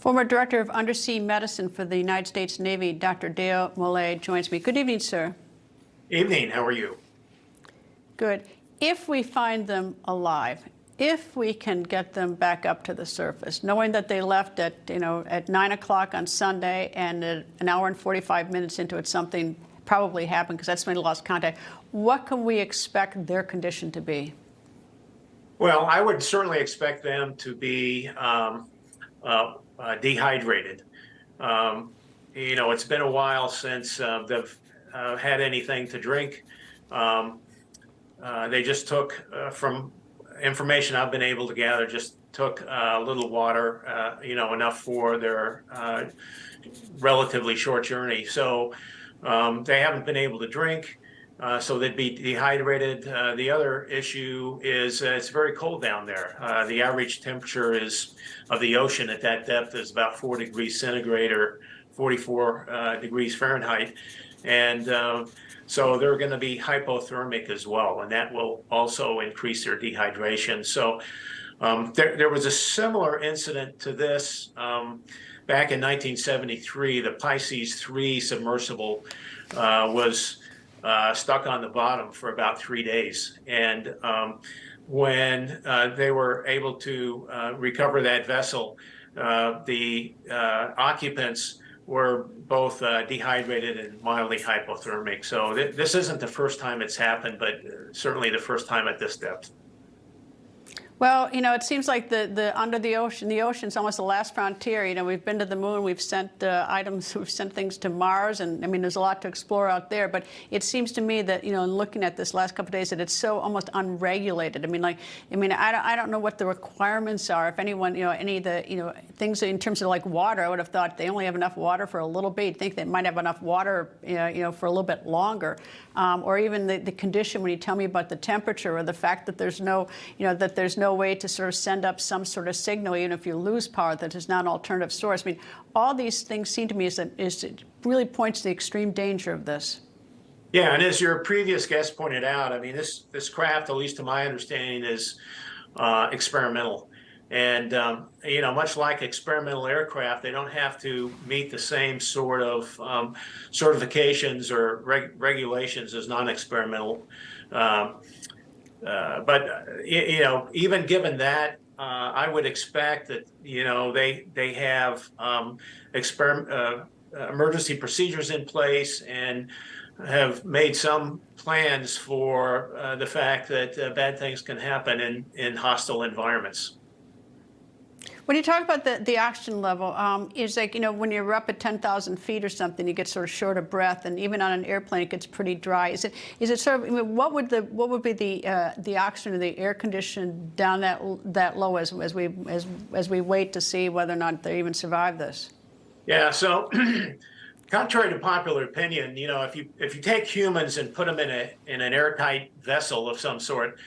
Former Director of Undersea Medicine for the United States Navy, Dr. Dale Molé, joins me. Good evening, sir. Evening. How are you? Good. If we find them alive, if we can get them back up to the surface, knowing that they left at 9 o'clock on Sunday, and an hour and 45 minutes into it, something probably happened because that's when they lost contact. What can we expect their condition to be? Well, I would certainly expect them to be dehydrated. It's been a while since they've had anything to drink. They just took, from information I've been able to gather, just took a little water, enough for their relatively short journey. So they haven't been able to drink. So they'd be dehydrated. The other issue is it's very cold down there. The average temperature of the ocean at that depth is about 4 degrees centigrade or 44 degrees Fahrenheit. And so they're going to be hypothermic as well, and that will also increase their dehydration. So there was a similar incident to this back in 1973. The Pisces III submersible was stuck on the bottom for about 3 days. And when they were able to recover that vessel, the occupants were both dehydrated and mildly hypothermic. So this isn't the first time it's happened, but certainly the first time at this depth. Well, it seems like the ocean's almost the last frontier. We've been to the moon, we've sent items, we've sent things to Mars, and I mean, there's a lot to explore out there. But it seems to me that, in looking at this last couple of days, that it's so almost unregulated. I don't know what the requirements are. If anyone, any of the, things in terms of like water, I would have thought they only have enough water for a little bit. You'd think they might have enough water, for a little bit longer, or even the condition when you tell me about the temperature or the fact that there's no way to sort of send up some sort of signal, even if you lose power, that is not an alternative source. I mean, all these things seem to me it really points to the extreme danger of this. Yeah, and as your previous guest pointed out, I mean, this craft, at least to my understanding, is experimental. And, much like experimental aircraft, they don't have to meet the same sort of certifications or regulations as non-experimental. But even given that, I would expect that they have emergency procedures in place and have made some plans for the fact that bad things can happen in hostile environments. When you talk about the oxygen level, it's like, when you're up at 10,000 feet or something, you get sort of short of breath, and even on an airplane, it gets pretty dry. Is it sort of, what would be the oxygen or the air condition down that low as we wait to see whether or not they even survive this? Yeah. So, contrary to popular opinion, if you take humans and put them in an airtight vessel of some sort,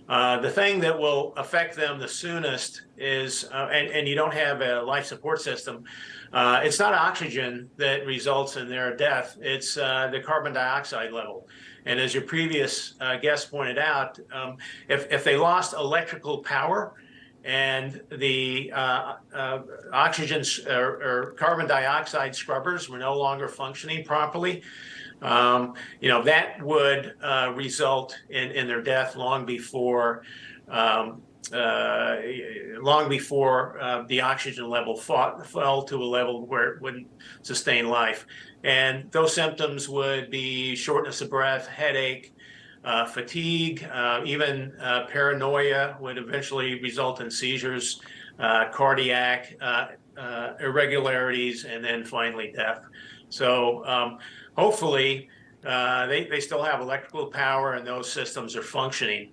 the thing that will affect them the soonest is, and you don't have a life support system, it's not oxygen that results in their death, it's the carbon dioxide level. And as your previous guest pointed out, if they lost electrical power and the oxygen or carbon dioxide scrubbers were no longer functioning properly, that would result in their death long before the oxygen level fell to a level where it wouldn't sustain life. And those symptoms would be shortness of breath, headache, fatigue, even paranoia would eventually result in seizures, cardiac irregularities, and then finally death. So hopefully they still have electrical power and those systems are functioning.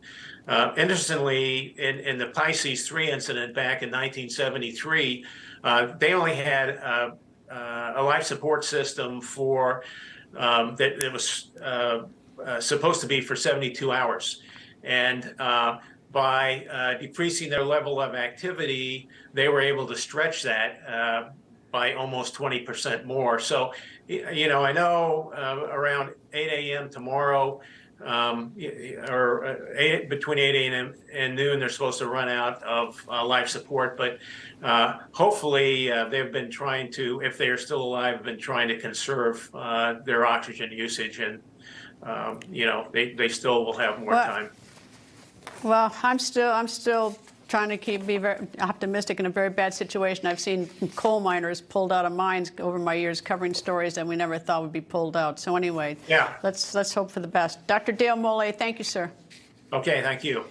Interestingly, in the Pisces III incident back in 1973, they only had a life support system for that it was supposed to be for 72 hours. And by decreasing their level of activity, they were able to stretch that by almost 20% more. So, I know around 8 a.m. tomorrow, between 8 a.m. and noon, they're supposed to run out of life support. But hopefully, they've been trying to, if they are still alive, have been trying to conserve their oxygen usage, and they still will have more time. Well, I'm still trying to be very optimistic in a very bad situation. I've seen coal miners pulled out of mines over my years covering stories that we never thought would be pulled out. So anyway, yeah, let's hope for the best. Dr. Dale Molé, thank you, sir. Okay, thank you.